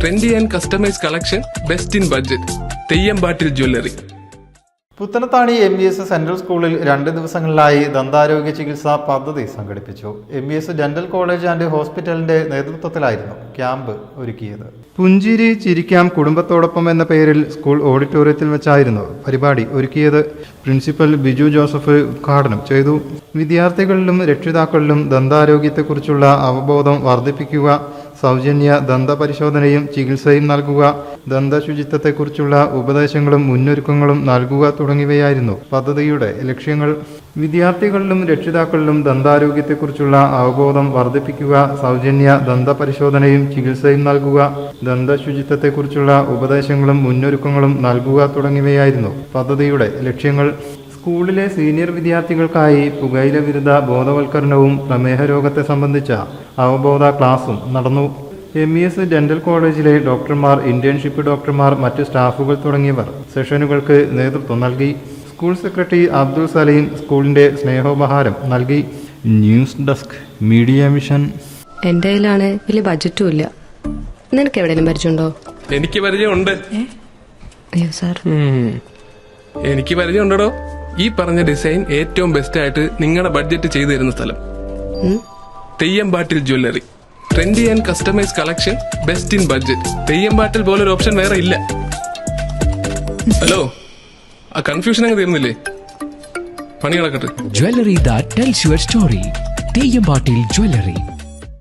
Trendy and customise collection, best in budget. തെയ്യമ്പാട്ടിൽ jewellery. Puthanathani MES central സ്കൂളിൽ 2 ദിവസങ്ങളിലായി ദന്താരോഗ്യ ചികിത്സാ പദ്ധതി സംഘടിപ്പിച്ചു. MES ഡെന്റൽ കോളേജ് ആൻഡ് ഹോസ്പിറ്റലിന്റെ നേതൃത്വത്തിലായിരുന്നു ക്യാമ്പ് ഒരുക്കിയത്. പുഞ്ചിരി ചിരിക്കാം കുടുംബത്തോടൊപ്പം എന്ന പേരിൽ സ്കൂൾ ഓഡിറ്റോറിയത്തിൽ വെച്ചായിരുന്നു പരിപാടി ഒരുക്കിയത്. പ്രിൻസിപ്പൽ ബിജു ജോസഫ് ഉദ്ഘാടനം ചെയ്തു. വിദ്യാർത്ഥികളിലും രക്ഷിതാക്കളിലും ദന്താരോഗ്യത്തെക്കുറിച്ചുള്ള അവബോധം വർദ്ധിപ്പിക്കുക, സൗജന്യ ദന്തപരിശോധനയും ചികിത്സയും നൽകുക, ദന്തശുചിത്വത്തെക്കുറിച്ചുള്ള ഉപദേശങ്ങളും മുന്നൊരുക്കങ്ങളും നൽകുക തുടങ്ങിയവയായിരുന്നു പദ്ധതിയുടെ ലക്ഷ്യങ്ങൾ. വിദ്യാർത്ഥികളിലും രക്ഷിതാക്കളിലും ദന്താരോഗ്യത്തെക്കുറിച്ചുള്ള അവബോധം വർദ്ധിപ്പിക്കുക, സൗജന്യ ദന്തപരിശോധനയും ചികിത്സയും നൽകുക, ദന്തശുചിത്വത്തെക്കുറിച്ചുള്ള ഉപദേശങ്ങളും മുന്നൊരുക്കങ്ങളും നൽകുക തുടങ്ങിയവയായിരുന്നു പദ്ധതിയുടെ ലക്ഷ്യങ്ങൾ. സ്കൂളിലെ സീനിയർ വിദ്യാർത്ഥികൾക്കായി പുകയില വിരുദ്ധ ബോധവൽക്കരണവും പ്രമേഹ രോഗത്തെ സംബന്ധിച്ച അവബോധ ക്ലാസും നടന്നു. MES ഡെന്റൽ കോളേജിലെ ഡോക്ടർമാർ, ഇന്റേൺഷിപ്പ് ഡോക്ടർമാർ, മറ്റ് സ്റ്റാഫുകൾ തുടങ്ങിയവർ സെഷനുകൾക്ക് നേതൃത്വം നൽകി. സ്കൂൾ സെക്രട്ടറി അബ്ദുൾ സലീം സ്കൂളിന്റെ സ്നേഹോപഹാരം നൽകി. News desk, media mission. എന്റെ കയ്യിലാണ് വലിയ ബഡ്ജറ്റും ഇല്ല. നിനക്ക് എവിടെയും പരിചയമുണ്ടോ? എനിക്ക് പരിചയമുണ്ട്. അയ്യോ സാർ, എനിക്ക് പരിചയമുണ്ടോ. ഈ പറഞ്ഞ ഡിസൈൻ ഏറ്റവും ബെസ്റ്റ് ആയിട്ട് നിങ്ങളുടെ ബഡ്ജറ്റ് ചെയ്തു തരുന്ന സ്ഥലം Theyyampattil jewellery. Trendy and customise collection, best in budget. Theyyampattil പോലൊരു ഓപ്ഷൻ വേറെ ഇല്ല. ഹലോ, ആ കൺഫ്യൂഷൻ അങ്ങ് തീർന്നില്ലേ? പണി കിടക്കട്ടെ. Jewelry that tells your story. തെയ്യമ്പാട്ടിൽ jewellery.